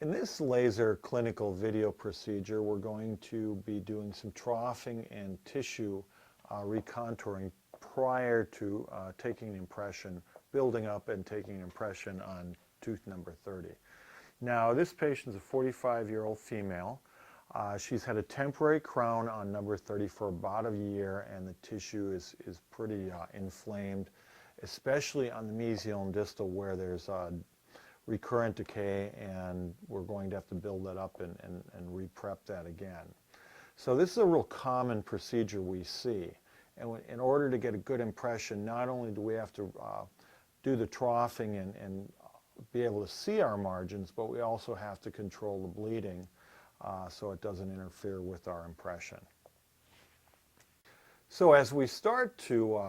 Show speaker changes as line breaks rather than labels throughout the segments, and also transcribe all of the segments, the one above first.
In this laser clinical video procedure, we're going to be doing some troughing and tissue recontouring prior to taking an impression, building up and taking an impression on tooth number 30. Now, this patient is a 45-year-old female. She's had a temporary crown on number 30 for about a year, and the tissue is pretty inflamed, especially on the mesial and distal where there's recurrent decay, and we're going to have to build that up and re-prep that again. So this is a real common procedure we see. And in order to get a good impression, not only do we have to do the troughing and be able to see our margins, but we also have to control the bleeding so it doesn't interfere with our impression. So as we start to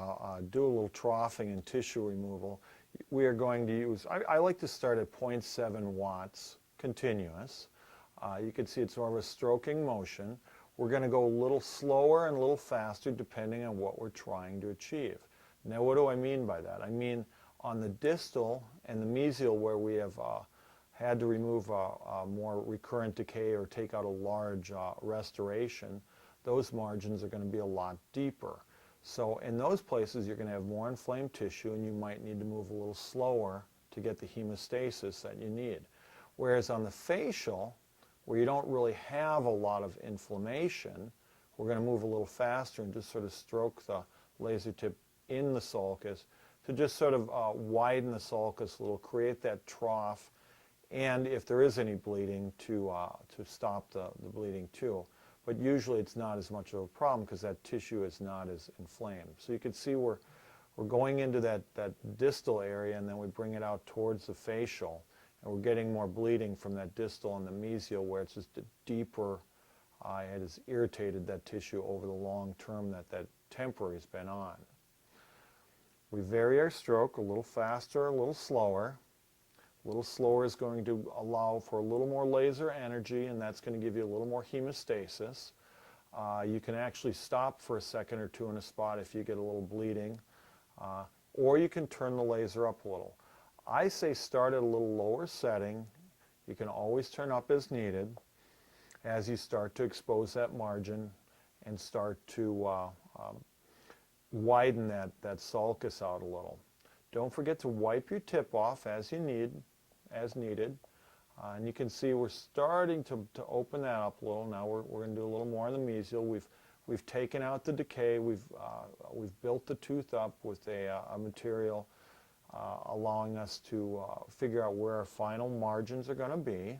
do a little troughing and tissue removal, we are going to use, I like to start at 0.7 watts continuous. You can see it's more of a stroking motion. We're going to go a little slower and a little faster depending on what we're trying to achieve. Now, what do I mean by that? I mean on the distal and the mesial where we have had to remove more recurrent decay or take out a large restoration, those margins are going to be a lot deeper. So in those places you're going to have more inflamed tissue and you might need to move a little slower to get the hemostasis that you need. Whereas on the facial, where you don't really have a lot of inflammation, we're going to move a little faster and just sort of stroke the laser tip in the sulcus to just sort of widen the sulcus a little, create that trough, and if there is any bleeding to stop the bleeding too. But usually it's not as much of a problem because that tissue is not as inflamed. So you can see we're going into that distal area, and then we bring it out towards the facial, and we're getting more bleeding from that distal and the mesial where it's just a deeper, it has irritated that tissue over the long term that temporary has been on. We vary our stroke a little faster, a little slower. A little slower is going to allow for a little more laser energy, and that's going to give you a little more hemostasis. You can actually stop for a second or two in a spot if you get a little bleeding, or you can turn the laser up a little. I say start at a little lower setting. You can always turn up as needed as you start to expose that margin and start to widen that sulcus out a little. Don't forget to wipe your tip off as needed. And you can see we're starting to open that up a little. Now we're going to do a little more on the mesial. We've taken out the decay. We've built the tooth up with a material allowing us to figure out where our final margins are going to be.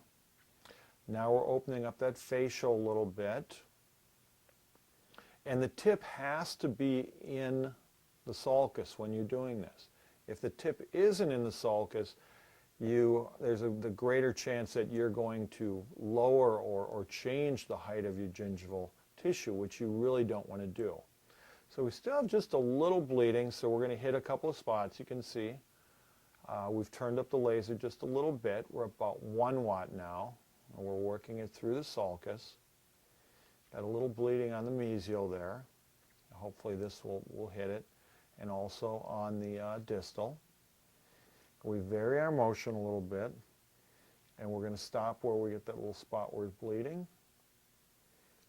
Now we're opening up that facial a little bit. And the tip has to be in the sulcus when you're doing this. If the tip isn't in the sulcus, there's the greater chance that you're going to lower or change the height of your gingival tissue, which you really don't want to do. So we still have just a little bleeding, so we're going to hit a couple of spots. You can see we've turned up the laser just a little bit. We're about 1 watt now, and we're working it through the sulcus. Got a little bleeding on the mesial there. Hopefully this will hit it. And also on the distal. We vary our motion a little bit, and we're going to stop where we get that little spot where it's bleeding,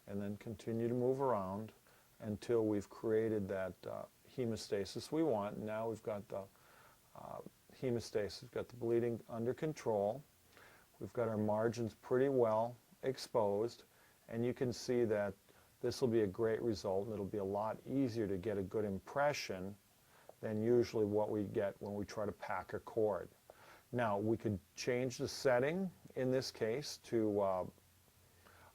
and then continue to move around until we've created that hemostasis we want. Now we've got the hemostasis, got the bleeding under control. We've got our margins pretty well exposed, and you can see that this will be a great result, and it'll be a lot easier to get a good impression than usually what we get when we try to pack a cord. Now, we could change the setting in this case to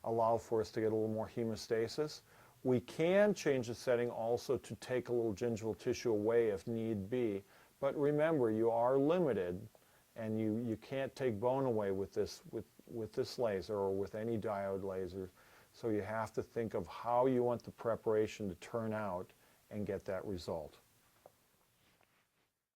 allow for us to get a little more hemostasis. We can change the setting also to take a little gingival tissue away if need be. But remember, you are limited, and you can't take bone away with this laser or with any diode laser. So you have to think of how you want the preparation to turn out and get that result.